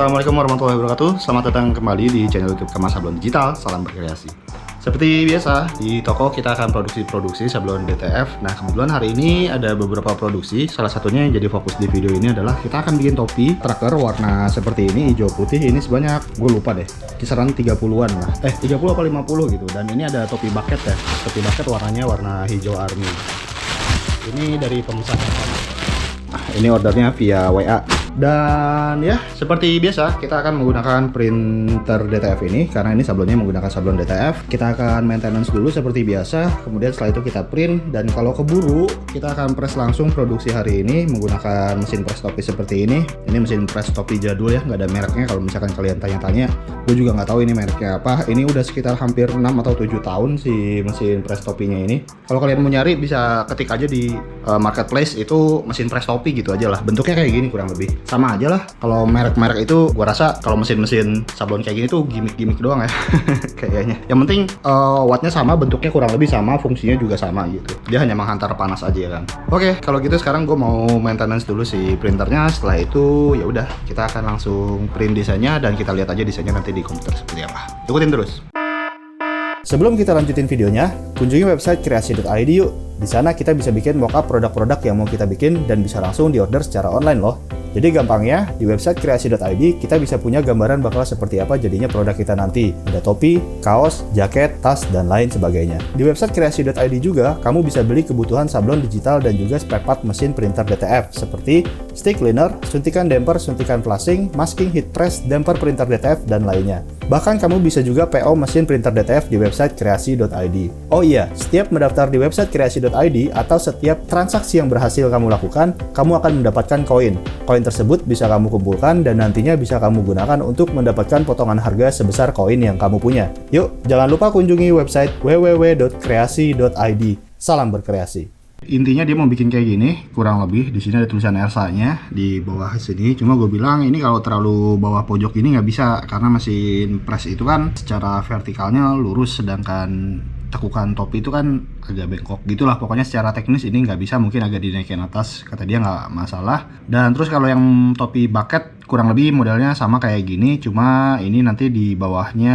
Assalamualaikum warahmatullahi wabarakatuh. Selamat datang kembali di channel YouTube Kemas Sablon Digital. Salam berkreasi. Seperti biasa, di toko kita akan produksi sablon DTF. Nah, kebetulan hari ini ada beberapa produksi. Salah satunya yang jadi fokus di video ini adalah kita akan bikin topi tracker warna seperti ini, hijau putih. Ini sebanyak, gue lupa deh, kisaran 30-an lah. 30 apa 50 gitu. Dan ini ada topi bucket ya. Topi bucket warnanya warna hijau army. Ini dari pemesan. Ini ordernya via WA. Dan ya, seperti biasa kita akan menggunakan printer DTF ini karena ini sablonnya menggunakan sablon DTF. Kita akan maintenance dulu seperti biasa, kemudian setelah itu kita print, dan kalau keburu kita akan press langsung produksi hari ini menggunakan mesin press topi seperti ini. Ini mesin press topi jadul ya, nggak ada mereknya. Kalau misalkan kalian tanya-tanya, gue juga nggak tahu ini mereknya apa. Ini udah sekitar hampir 6 atau 7 tahun si mesin press topinya ini. Kalau kalian mau nyari bisa ketik aja di marketplace itu mesin press topi gitu aja lah. Bentuknya kayak gini kurang lebih. Sama aja lah. Kalau merek-merek itu gua rasa kalau mesin-mesin sablon kayak gini tuh gimmick-gimmick doang ya. Kayaknya. Yang penting wattnya sama, bentuknya kurang lebih sama, fungsinya juga sama gitu. Dia hanya menghantar panas aja kan. Oke, kalau gitu sekarang gue mau maintenance dulu si printernya. Setelah itu ya udah kita akan langsung print desainnya dan kita lihat aja desainnya nanti di komputer seperti apa. Ikutin terus. Sebelum kita lanjutin videonya, kunjungi website kreasi.id yuk. Di sana kita bisa bikin mockup produk-produk yang mau kita bikin dan bisa langsung diorder secara online loh. Jadi gampangnya, di website kreasi.id kita bisa punya gambaran bakal seperti apa jadinya produk kita nanti. Ada topi, kaos, jaket, tas, dan lain sebagainya. Di website kreasi.id juga, kamu bisa beli kebutuhan sablon digital dan juga spare part mesin printer DTF seperti stick cleaner, suntikan damper, suntikan flashing, masking heat press, damper printer DTF, dan lainnya. Bahkan kamu bisa juga PO mesin printer DTF di website kreasi.id. Oh iya, setiap mendaftar di website kreasi.id atau setiap transaksi yang berhasil kamu lakukan, kamu akan mendapatkan koin. Koin tersebut bisa kamu kumpulkan dan nantinya bisa kamu gunakan untuk mendapatkan potongan harga sebesar koin yang kamu punya. Yuk, jangan lupa kunjungi website www.kreasi.id. Salam berkreasi. Intinya dia mau bikin kayak gini, kurang lebih. Di sini ada tulisan Elsa-nya di bawah sini. Cuma gue bilang ini kalau terlalu bawah pojok ini nggak bisa karena mesin press itu kan secara vertikalnya lurus, sedangkan tekukan topi itu kan agak bengkok gitulah. Pokoknya secara teknis ini nggak bisa, mungkin agak dinaikin atas, kata dia nggak masalah. Dan terus kalau yang topi bucket kurang lebih modelnya sama kayak gini, cuma ini nanti di bawahnya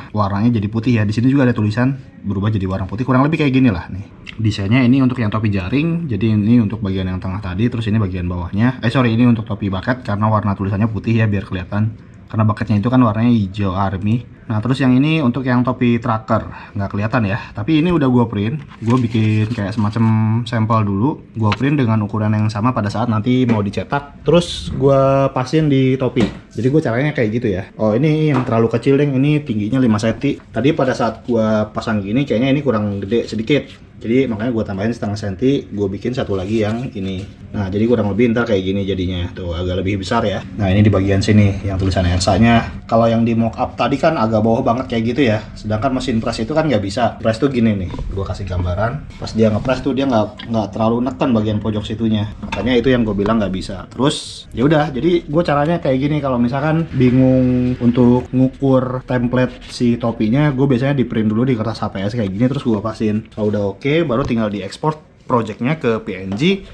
warnanya jadi putih ya. Di sini juga ada tulisan berubah jadi warna putih, kurang lebih kayak gini lah nih. Desainnya ini untuk yang topi jaring, jadi ini untuk bagian yang tengah tadi, terus ini bagian bawahnya. Ini untuk topi bucket karena warna tulisannya putih ya biar kelihatan. Karena bucketnya itu kan warnanya hijau army. Nah terus yang ini untuk yang topi tracker, nggak kelihatan ya, tapi ini udah gue print. Gue bikin kayak semacam sampel dulu, gue print dengan ukuran yang sama pada saat nanti mau dicetak, terus gue pasin di topi. Jadi gue caranya kayak gitu ya. Oh ini yang terlalu kecil deh, ini tingginya 5 cm. Tadi pada saat gue pasang gini kayaknya ini kurang gede sedikit, jadi makanya gue tambahin setengah senti, gue bikin satu lagi yang ini. Nah jadi kurang lebih ntar kayak gini jadinya, tuh agak lebih besar ya. Nah ini di bagian sini yang tulisan Elsa-nya. Kalau yang di mockup tadi kan agak bawah banget kayak gitu ya, sedangkan mesin press itu kan nggak bisa. Press tuh gini nih, gue kasih gambaran. Pas dia ngepress tuh dia nggak terlalu neken bagian pojok situnya. Makanya itu yang gue bilang nggak bisa. Terus ya udah, jadi gue caranya kayak gini. Kalau misalkan bingung untuk ngukur template si topinya, gue biasanya di print dulu di kertas HPS kayak gini, terus gue pasin. Kalau udah oke, baru tinggal diekspor projectnya ke PNG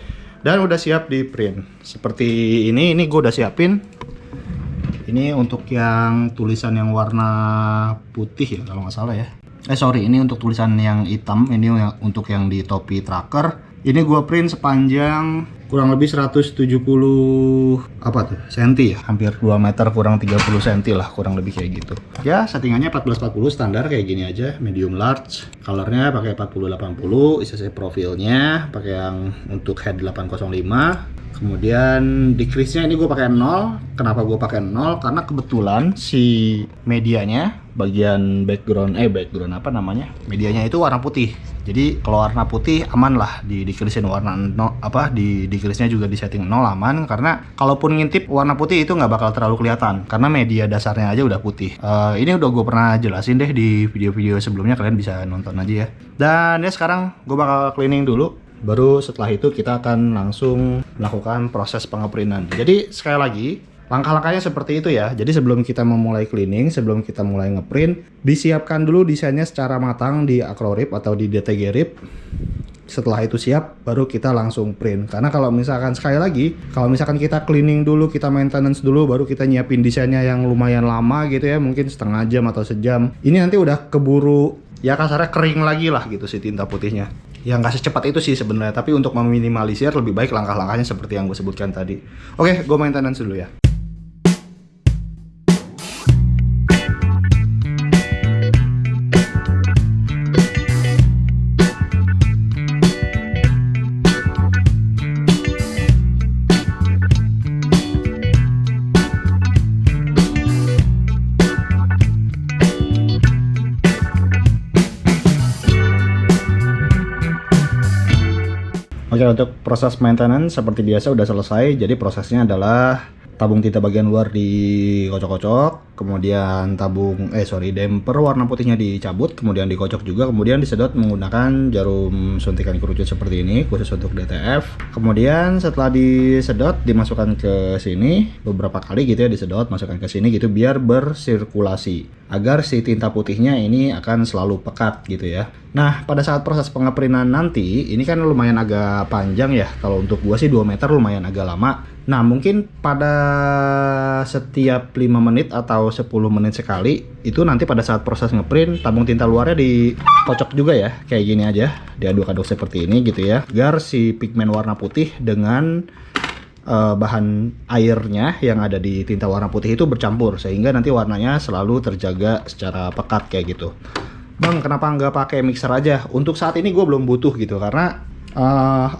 dan udah siap di print. Seperti ini gue udah siapin. Ini untuk yang tulisan yang warna putih ya kalau nggak salah ya. Ini untuk tulisan yang hitam. Ini untuk yang di topi tracker. Ini gue print sepanjang kurang lebih 170 senti ya, hampir 2 meter kurang 30 senti lah, kurang lebih kayak gitu ya. Settingannya 1440 standar kayak gini aja, medium large. Colornya pakai 4080, ICC profilnya pakai yang untuk head 805. Kemudian decrease-nya ini gue pakai 0. Kenapa gue pakai 0? Karena kebetulan si medianya bagian background apa namanya? Medianya itu warna putih. Jadi kalau warna putih aman lah, di decrease-in warna 0, di decrease-nya juga di setting 0 aman, karena kalaupun ngintip warna putih itu nggak bakal terlalu kelihatan karena media dasarnya aja udah putih. Ini udah gue pernah jelasin deh di video-video sebelumnya, kalian bisa nonton aja ya. Dan ya sekarang gue bakal cleaning dulu. Baru setelah itu kita akan langsung melakukan proses pengeprintan. Jadi sekali lagi, Langkah-langkahnya seperti itu ya. Jadi sebelum kita memulai cleaning, sebelum kita mulai ngeprint, disiapkan dulu desainnya secara matang di Acrorip atau di DTG Rip. Setelah itu siap, baru kita langsung print. Karena kalau misalkan sekali lagi, kalau misalkan kita cleaning dulu, kita maintenance dulu, baru kita nyiapin desainnya yang lumayan lama gitu ya, mungkin setengah jam atau sejam. Ini nanti udah keburu, ya kasarnya kering lagi lah gitu si tinta putihnya. Ya nggak secepat itu sih sebenarnya, tapi untuk meminimalisir lebih baik langkah-langkahnya seperti yang gue sebutkan tadi. Oke, gue maintenance dulu ya. Oke, untuk proses maintenance seperti biasa udah selesai. Jadi prosesnya adalah tabung tinta bagian luar dikocok-kocok, kemudian damper warna putihnya dicabut, kemudian dikocok juga, kemudian disedot menggunakan jarum suntikan kerucut seperti ini khusus untuk DTF. Kemudian setelah disedot dimasukkan ke sini beberapa kali gitu ya, disedot masukkan ke sini gitu biar bersirkulasi agar si tinta putihnya ini akan selalu pekat gitu ya. Nah, pada saat proses pengeprintan nanti, ini kan lumayan agak panjang ya. Kalau untuk gua sih 2 meter lumayan agak lama. Nah, mungkin pada setiap 5 menit atau 10 menit sekali, itu nanti pada saat proses ngeprint, tabung tinta luarnya dikocok juga ya. Kayak gini aja, diaduk-aduk seperti ini gitu ya. Agar si pigmen warna putih dengan bahan airnya yang ada di tinta warna putih itu bercampur. Sehingga nanti warnanya selalu terjaga secara pekat kayak gitu. Bang, kenapa nggak pakai mixer aja? Untuk saat ini gue belum butuh gitu, karena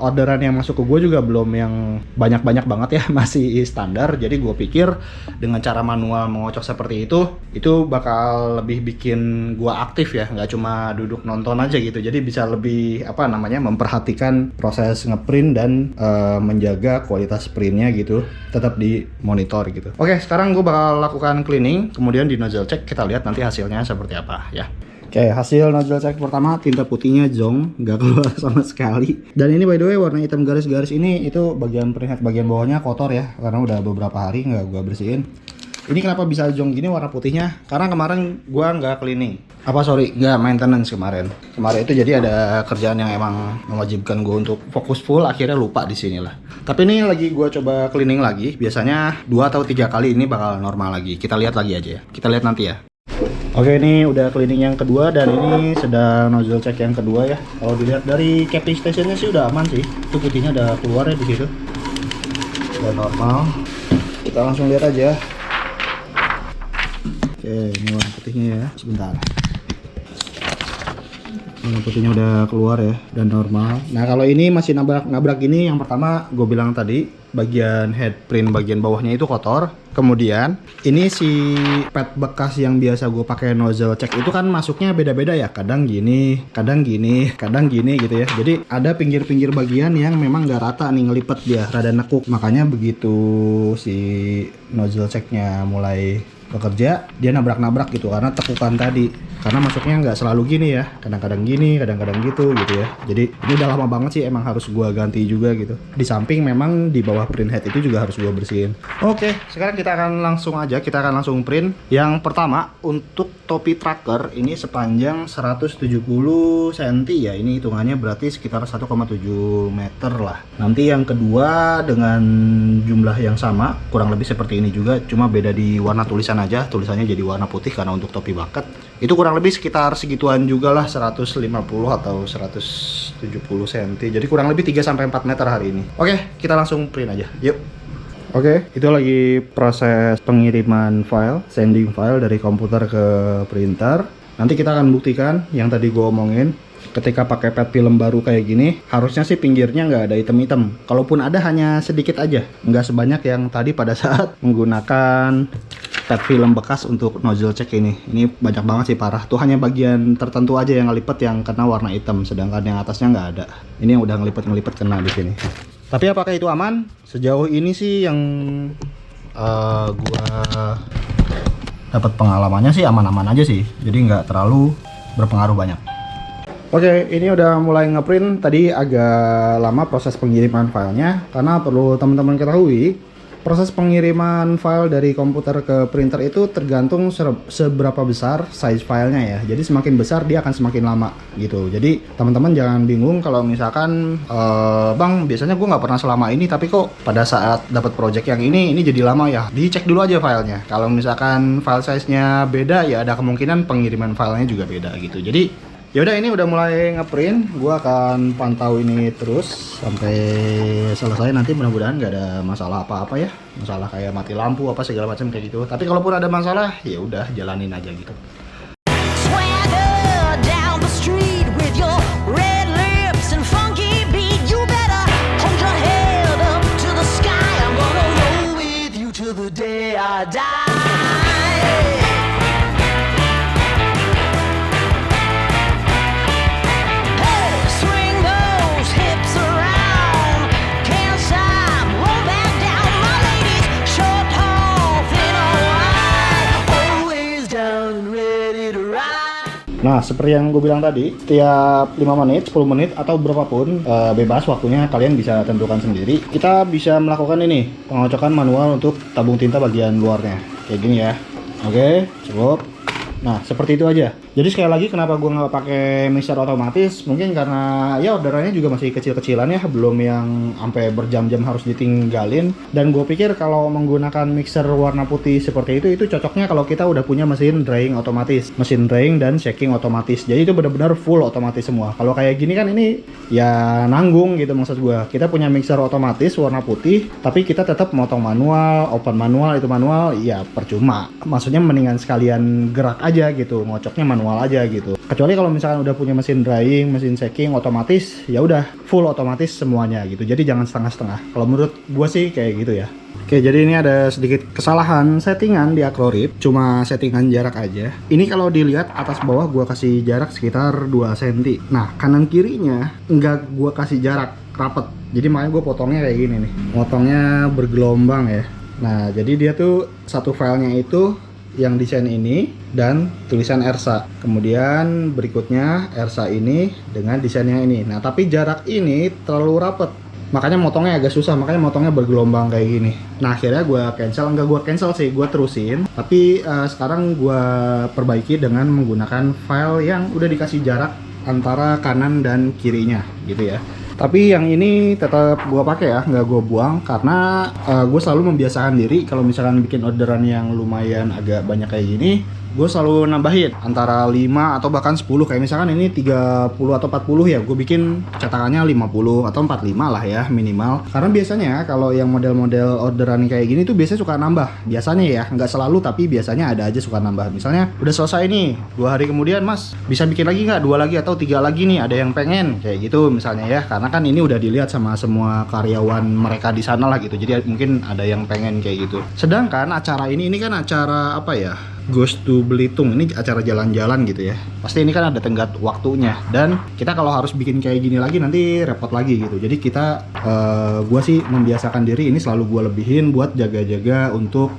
orderan yang masuk ke gue juga belum yang banyak-banyak banget ya, masih standar. Jadi gue pikir dengan cara manual mengocok seperti itu bakal lebih bikin gue aktif ya, nggak cuma duduk nonton aja gitu. Jadi bisa lebih memperhatikan proses ngeprint dan menjaga kualitas printnya gitu, tetap di monitor gitu. Oke, sekarang gue bakal lakukan cleaning, kemudian di nozzle check kita lihat nanti hasilnya seperti apa ya. Oke, hasil nozzle check pertama, tinta putihnya zonk, nggak keluar sama sekali. Dan ini by the way warna hitam garis-garis ini itu bagian print head bagian bawahnya kotor ya, karena udah beberapa hari nggak gua bersihin. Ini kenapa bisa zonk gini warna putihnya? Karena kemarin gua nggak cleaning. Nggak maintenance kemarin. Kemarin itu jadi ada kerjaan yang emang mewajibkan gua untuk fokus full, akhirnya lupa di sini lah. Tapi ini lagi gua coba cleaning lagi. Biasanya 2 atau 3 kali ini bakal normal lagi. Kita lihat lagi aja ya. Kita lihat nanti ya. Oke, ini udah cleaning yang kedua dan ini sedang nozzle check yang kedua ya. Kalau dilihat dari capping stationnya sih udah aman sih. Itu putihnya udah keluar ya di situ. Udah normal. Kita langsung lihat aja. Oke, ini warna putihnya ya. Sebentar. Warna putihnya udah keluar ya dan normal. Nah, kalau ini masih nabrak gini, yang pertama gue bilang tadi bagian head print bagian bawahnya itu kotor. Kemudian ini si pad bekas yang biasa gue pakai nozzle check itu kan masuknya beda-beda ya, kadang gini, kadang gini, kadang gini gitu ya. Jadi ada pinggir-pinggir bagian yang memang nggak rata nih, ngelipet dia, rada nekuk. Makanya begitu si nozzle checknya mulai bekerja, dia nabrak-nabrak gitu karena tekukan tadi. Karena masuknya nggak selalu gini ya, kadang-kadang gini, kadang-kadang gitu ya. Jadi ini udah lama banget sih, emang harus gua ganti juga gitu. Di samping memang di bawah print head itu juga harus gua bersihin. Oke, sekarang kita akan langsung print. Yang pertama untuk topi tracker ini sepanjang 170 cm ya. Ini hitungannya berarti sekitar 1,7 meter lah. Nanti yang kedua dengan jumlah yang sama, kurang lebih seperti ini juga, cuma beda di warna tulisan aja. Tulisannya jadi warna putih karena untuk topi bucket. Itu kurang lebih sekitar segituan juga lah, 150 atau 170 cm. Jadi kurang lebih 3-4 meter hari ini. Oke, kita langsung print aja. Yuk. Oke, itu lagi proses pengiriman file, sending file dari komputer ke printer. Nanti kita akan buktikan yang tadi gue omongin. Ketika pakai pad film baru kayak gini, harusnya sih pinggirnya nggak ada item-item. Kalaupun ada hanya sedikit aja, nggak sebanyak yang tadi pada saat menggunakan pad film bekas untuk nozzle check ini. Ini banyak banget sih, parah. Tuh hanya bagian tertentu aja yang ngelipet yang kena warna hitam, sedangkan yang atasnya nggak ada. Ini yang udah ngelipet kena di sini. Tapi apakah itu aman? Sejauh ini sih yang gua dapat pengalamannya sih aman-aman aja sih. Jadi nggak terlalu berpengaruh banyak. Oke, ini udah mulai ngeprint. Tadi agak lama proses pengiriman filenya karena perlu teman-teman ketahui, Proses pengiriman file dari komputer ke printer itu tergantung seberapa besar size filenya ya. Jadi semakin besar dia akan semakin lama gitu. Jadi teman-teman jangan bingung kalau misalkan bang, biasanya gue nggak pernah selama ini, tapi kok pada saat dapat project yang ini jadi lama ya. Dicek dulu aja filenya. Kalau misalkan file size-nya beda ya ada kemungkinan pengiriman filenya juga beda gitu. Jadi ya udah, ini udah mulai ngeprint, gua akan pantau ini terus sampai selesai. Nanti mudah-mudahan nggak ada masalah apa-apa ya, masalah kayak mati lampu apa segala macam kayak gitu. Tapi kalaupun ada masalah ya udah jalanin aja gitu. Nah, seperti yang gue bilang tadi, setiap 5 menit, 10 menit, atau berapapun, bebas waktunya, kalian bisa tentukan sendiri. Kita bisa melakukan ini, pengocokan manual untuk tabung tinta bagian luarnya. Kayak gini ya. Oke, cukup. Nah, seperti itu aja. Jadi sekali lagi kenapa gue nggak pakai mixer otomatis? Mungkin karena ya orderannya juga masih kecil-kecilan ya, belum yang sampai berjam-jam harus ditinggalin. Dan gue pikir kalau menggunakan mixer warna putih seperti itu cocoknya kalau kita udah punya mesin drying otomatis, mesin drying dan shaking otomatis. Jadi itu benar-benar full otomatis semua. Kalau kayak gini kan ini ya nanggung gitu maksud gue. Kita punya mixer otomatis warna putih, tapi kita tetap motong manual, open manual, itu manual, ya percuma. Maksudnya mendingan sekalian gerak aja gitu, ngocoknya manual aja gitu. Kecuali kalau misalkan udah punya mesin drying, mesin shaking otomatis, ya udah full otomatis semuanya gitu. Jadi jangan setengah-setengah. Kalau menurut gua sih kayak gitu ya. Oke, jadi ini ada sedikit kesalahan settingan di Acrorip, cuma settingan jarak aja. Ini kalau dilihat atas bawah gua kasih jarak sekitar 2 cm. Nah, kanan kirinya enggak gua kasih jarak rapet. Jadi makanya gua potongnya kayak gini nih. Potongnya bergelombang ya. Nah, jadi dia tuh satu filenya itu yang desain ini dan tulisan ERSA, kemudian berikutnya ERSA ini dengan desainnya ini. Nah, tapi jarak ini terlalu rapet, makanya motongnya agak susah, makanya motongnya bergelombang kayak gini. Nah, akhirnya gue cancel, enggak gue cancel sih, gue terusin, tapi sekarang gue perbaiki dengan menggunakan file yang udah dikasih jarak antara kanan dan kirinya gitu ya. Tapi yang ini tetap gue pakai ya, nggak gue buang, karena gue selalu membiasakan diri kalau misalkan bikin orderan yang lumayan agak banyak kayak gini, gue selalu nambahin antara 5 atau bahkan 10. Kayak misalkan ini 30 atau 40 ya, gue bikin cetakannya 50 atau 45 lah ya minimal. Karena biasanya kalau yang model-model orderan kayak gini tuh biasanya suka nambah. Biasanya ya, nggak selalu tapi biasanya ada aja suka nambah. Misalnya udah selesai nih, 2 hari kemudian mas bisa bikin lagi nggak, 2 lagi atau 3 lagi nih, ada yang pengen kayak gitu misalnya ya. Karena kan ini udah dilihat sama semua karyawan mereka di sana lah gitu. Jadi mungkin ada yang pengen kayak gitu. Sedangkan acara ini kan acara apa ya? Goes to Belitung, ini acara jalan-jalan gitu ya. Pasti ini kan ada tenggat waktunya, dan kita kalau harus bikin kayak gini lagi nanti repot lagi gitu. Jadi kita gua sih membiasakan diri ini selalu gua lebihin buat jaga-jaga untuk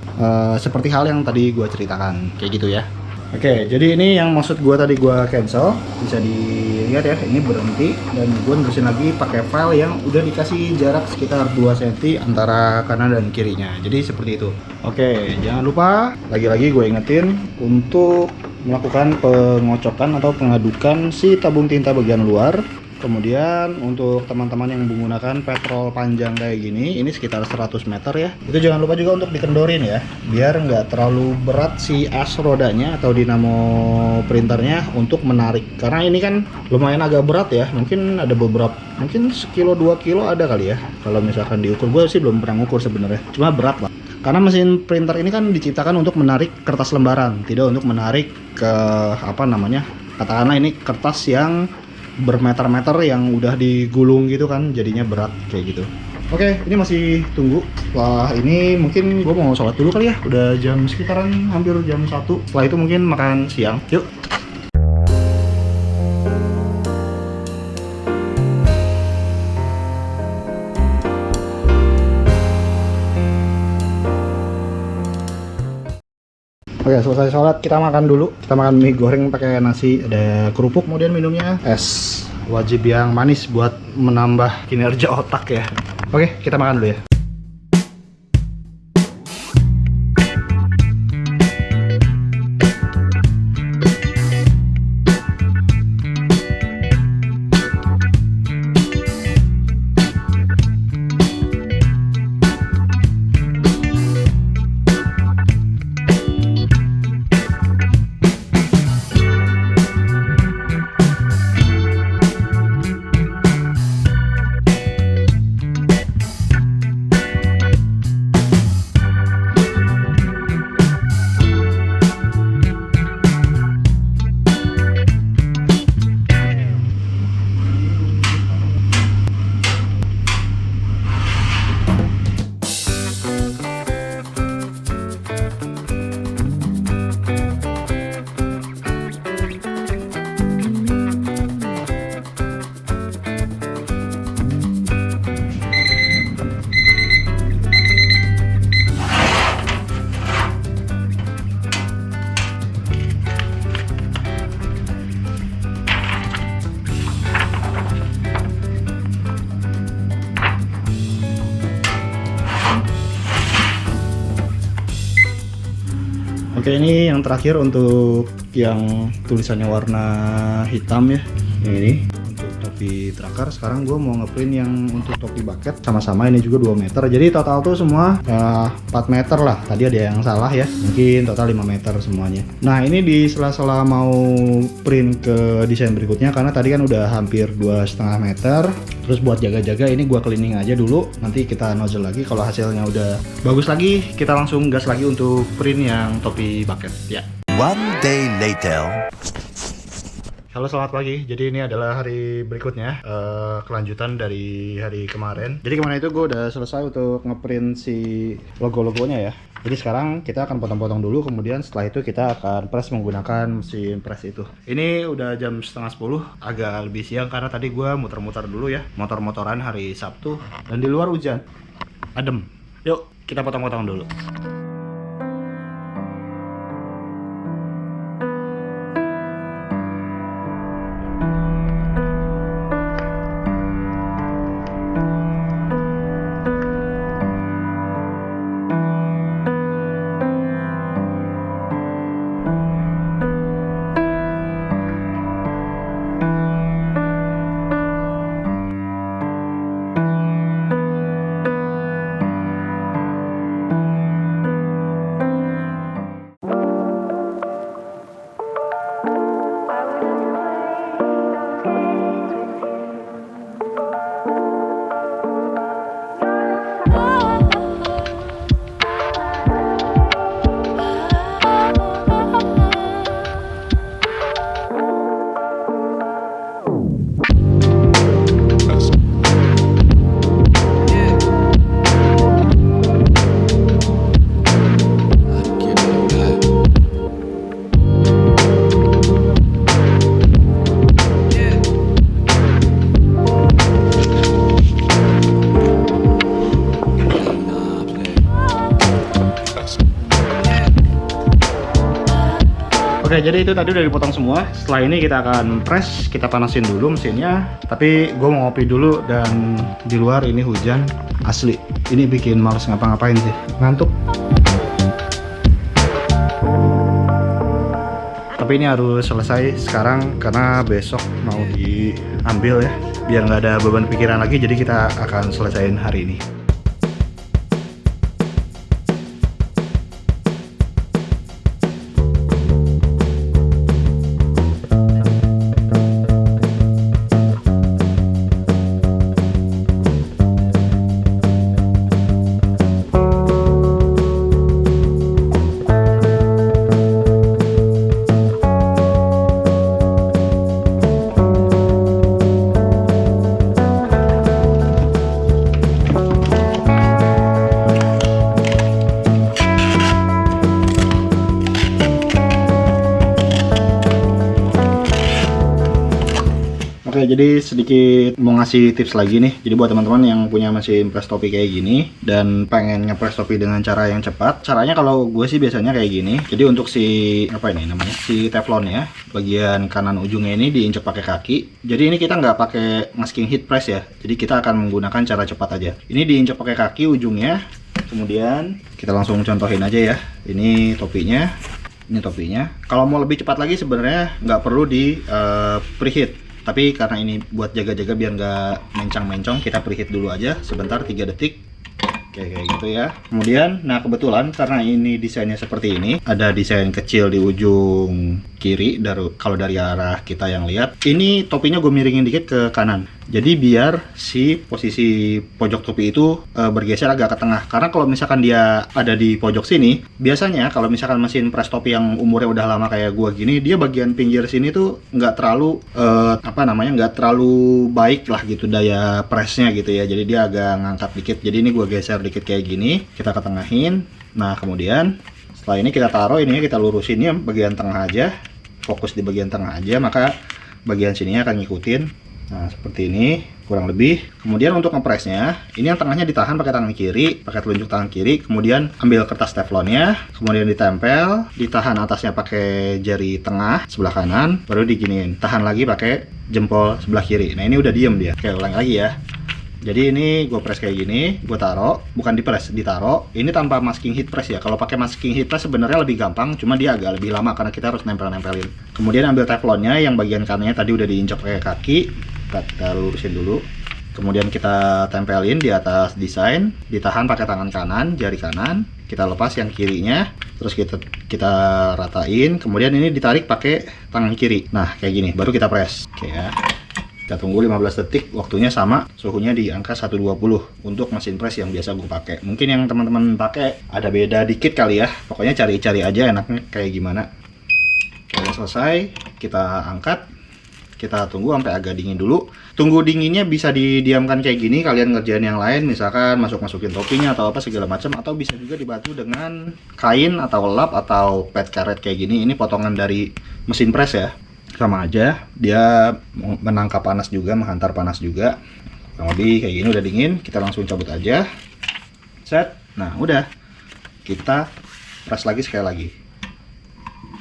seperti hal yang tadi gua ceritakan kayak gitu ya. Oke, jadi ini yang maksud gua tadi gua cancel, bisa dilihat ya, ini berhenti dan gua nerusin lagi pakai file yang udah dikasih jarak sekitar 2 cm antara kanan dan kirinya. Jadi seperti itu. Oke, jangan lupa lagi-lagi gue ingetin untuk melakukan pengocokan atau pengadukan si tabung tinta bagian luar. Kemudian untuk teman-teman yang menggunakan petrol panjang kayak gini, ini sekitar 100 meter ya, itu jangan lupa juga untuk dikendorin ya, biar nggak terlalu berat si as rodanya atau dinamo printernya untuk menarik. Karena ini kan lumayan agak berat ya, mungkin ada beberapa, mungkin sekilo 2 kilo ada kali ya. Kalau misalkan diukur, gue sih belum pernah ngukur sebenarnya, cuma berat lah. Karena mesin printer ini kan diciptakan untuk menarik kertas lembaran, tidak untuk menarik ke apa namanya, katakanlah ini kertas yang bermeter-meter yang udah digulung gitu kan, jadinya berat kayak gitu. Oke, ini masih tunggu. Setelah ini mungkin gue mau sholat dulu kali ya, udah jam sekitaran hampir jam 1. Setelah itu mungkin makan siang. Yuk. Oke, selesai sholat kita makan dulu. Kita makan mie goreng pakai nasi, ada kerupuk, kemudian minumnya es. Wajib yang manis buat menambah kinerja otak ya. Oke, kita makan dulu ya. Oke, ini yang terakhir untuk yang tulisannya warna hitam ya. Ini untuk topi tracker. Sekarang gue mau ngeprint yang untuk topi bucket, sama-sama ini juga 2 meter. Jadi total tuh semua 4 meter lah. Tadi ada yang salah ya, mungkin total 5 meter semuanya. Nah, ini di sela-sela mau print ke desain berikutnya, karena tadi kan udah hampir 2,5 meter. Terus buat jaga-jaga ini gue cleaning aja dulu, nanti kita nozzle lagi. Kalau hasilnya udah bagus lagi, kita langsung gas lagi untuk print yang topi bucket ya. One day later. Halo, selamat pagi. Jadi ini adalah hari berikutnya, kelanjutan dari hari kemarin. Jadi kemarin itu gue udah selesai untuk ngeprint si logo-logonya ya. Jadi sekarang kita akan potong-potong dulu, kemudian setelah itu kita akan press menggunakan mesin press itu. Ini udah jam setengah 10, agak lebih siang karena tadi gue muter-muter dulu ya, motor-motoran hari Sabtu, dan di luar hujan, adem. Yuk kita potong-potong dulu. Oke, jadi itu tadi udah dipotong semua. Setelah ini kita akan press, kita panasin dulu mesinnya. Tapi gue mau ngopi dulu, dan di luar ini hujan asli. Ini bikin males ngapa-ngapain sih, ngantuk. Tapi ini harus selesai sekarang karena besok mau diambil ya. Biar nggak ada beban pikiran lagi, jadi kita akan selesaiin hari ini. Oke, jadi sedikit mau ngasih tips lagi nih. Jadi buat teman-teman yang punya mesin press topi kayak gini dan pengen ngepress topi dengan cara yang cepat, caranya kalau gue sih biasanya kayak gini. Jadi untuk si apa ini namanya, si teflon ya, bagian kanan ujungnya ini diinjek pakai kaki. Jadi ini kita nggak pakai masking heat press ya. Jadi kita akan menggunakan cara cepat aja. Ini diinjek pakai kaki ujungnya. Kemudian kita langsung contohin aja ya. Ini topinya. Ini topinya. Kalau mau lebih cepat lagi sebenarnya nggak perlu di preheat. Tapi karena ini buat jaga-jaga biar nggak mencang-mencong, kita preheat dulu aja sebentar 3 detik. Kayak gitu ya. Kemudian, nah kebetulan karena ini desainnya seperti ini, ada desain kecil di ujung kiri kalau dari arah kita yang lihat. Ini topinya gue miringin dikit ke kanan. Jadi biar si posisi pojok topi itu bergeser agak ke tengah. Karena kalau misalkan dia ada di pojok sini, biasanya kalau misalkan mesin press topi yang umurnya udah lama kayak gua gini, dia bagian pinggir sini tuh nggak terlalu nggak terlalu baik lah gitu daya pressnya gitu ya. Jadi dia agak ngangkat dikit. Jadi ini gua geser dikit kayak gini, kita ketengahin. Nah kemudian setelah ini kita taruh ini, kita lurusin ya bagian tengah aja, fokus di bagian tengah aja, maka bagian sininya akan ngikutin. Nah seperti ini kurang lebih. Kemudian untuk ngepresnya, ini yang tengahnya ditahan pakai tangan kiri, pakai telunjuk tangan kiri. Kemudian ambil kertas teflonnya, kemudian ditempel, ditahan atasnya pakai jari tengah sebelah kanan, baru diginiin, tahan lagi pakai jempol sebelah kiri. Nah ini udah diem dia. Oke, ulang lagi ya. Jadi ini gue press kayak gini, gue taruh, bukan di press, ditaruh. Ini tanpa masking heat press ya. Kalau pakai masking heat press sebenarnya lebih gampang, cuma dia agak lebih lama karena kita harus nempel-nempelin. Kemudian ambil teflonnya yang bagian kanannya tadi udah diinjak pakai kaki, kita lurusin dulu. Kemudian kita tempelin di atas desain, ditahan pakai tangan kanan, jari kanan. Kita lepas yang kirinya, terus kita ratain. Kemudian ini ditarik pakai tangan kiri. Nah kayak gini, baru kita press. Oke ya. Kita tunggu 15 detik, waktunya sama, suhunya di angka 120 untuk mesin press yang biasa gue pakai. Mungkin yang teman-teman pakai ada beda dikit kali ya. Pokoknya cari-cari aja enaknya kayak gimana. Oke, selesai, kita angkat. Kita tunggu sampai agak dingin dulu. Tunggu dinginnya bisa didiamkan kayak gini, kalian ngerjain yang lain, misalkan masukin topinya atau apa segala macam, atau bisa juga dibantu dengan kain atau lap atau pet karet kayak gini. Ini potongan dari mesin press ya. Sama aja, dia menangkap panas juga, menghantar panas juga. Kurang lebih kayak gini udah dingin, kita langsung cabut aja. Set. Nah, udah. Kita press lagi sekali lagi.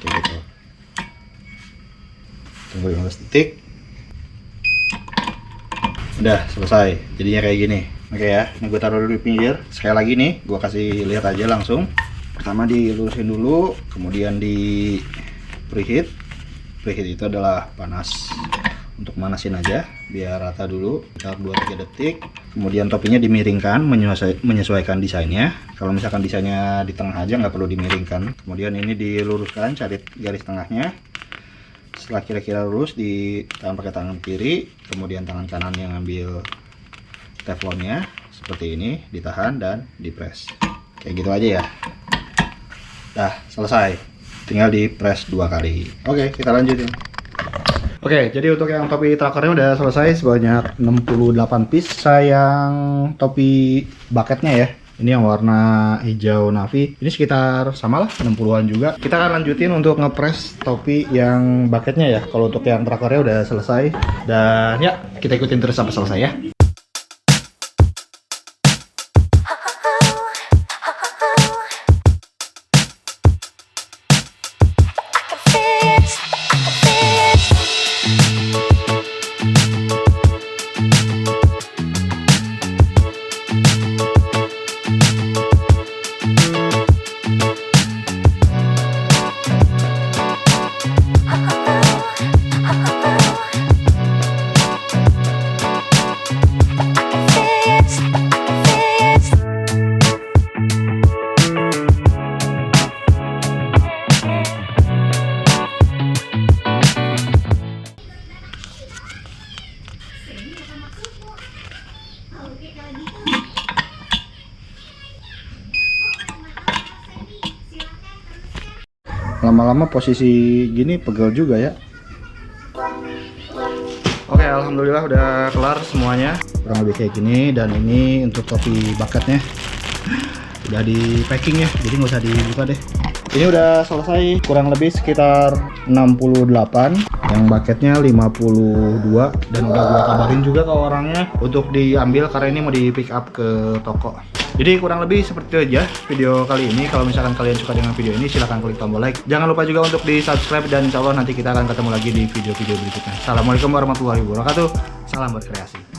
Kayak gitu. Tunggu 15 detik. Udah selesai. Jadinya kayak gini. Oke ya, ini gue taruh dulu di pinggir. Sekali lagi nih, gue kasih lihat aja langsung. Pertama dilurusin dulu, kemudian di preheat. Preheat itu adalah panas, untuk manasin aja biar rata dulu, sekitar 2-3 detik. Kemudian topinya dimiringkan menyesuaikan desainnya. Kalau misalkan desainnya di tengah aja nggak perlu dimiringkan. Kemudian ini diluruskan, cari garis tengahnya. Setelah kira-kira lurus, ditahan pakai tangan kiri, kemudian tangan kanan yang ngambil teflonnya seperti ini, ditahan dan dipres. Kayak gitu aja ya. Dah selesai. Tinggal di press 2 kali. Oke, kita lanjutin. Oke, jadi untuk yang topi trakernya udah selesai sebanyak 68 piece. Sayang topi bucketnya ya. Ini yang warna hijau navy. Ini sekitar samalah 60-an juga. Kita akan lanjutin untuk ngepres topi yang bucketnya ya. Kalau untuk yang trakernya udah selesai. Dan ya, kita ikutin terus sampai selesai ya. Lama-lama posisi gini pegel juga ya. Oke, alhamdulillah udah kelar semuanya. Kurang lebih kayak gini. Dan ini untuk topi bucketnya udah di packing ya, jadi nggak usah dibuka deh. Ini udah selesai, kurang lebih sekitar 68. Yang bucketnya 52. Dan udah gua kabarin juga ke orangnya untuk diambil karena ini mau di pick up ke toko. Jadi kurang lebih seperti itu aja video kali ini. Kalau misalkan kalian suka dengan video ini, silahkan klik tombol like. Jangan lupa juga untuk di subscribe, dan insya Allah nanti kita akan ketemu lagi di video-video berikutnya. Assalamualaikum warahmatullahi wabarakatuh. Salam berkreasi.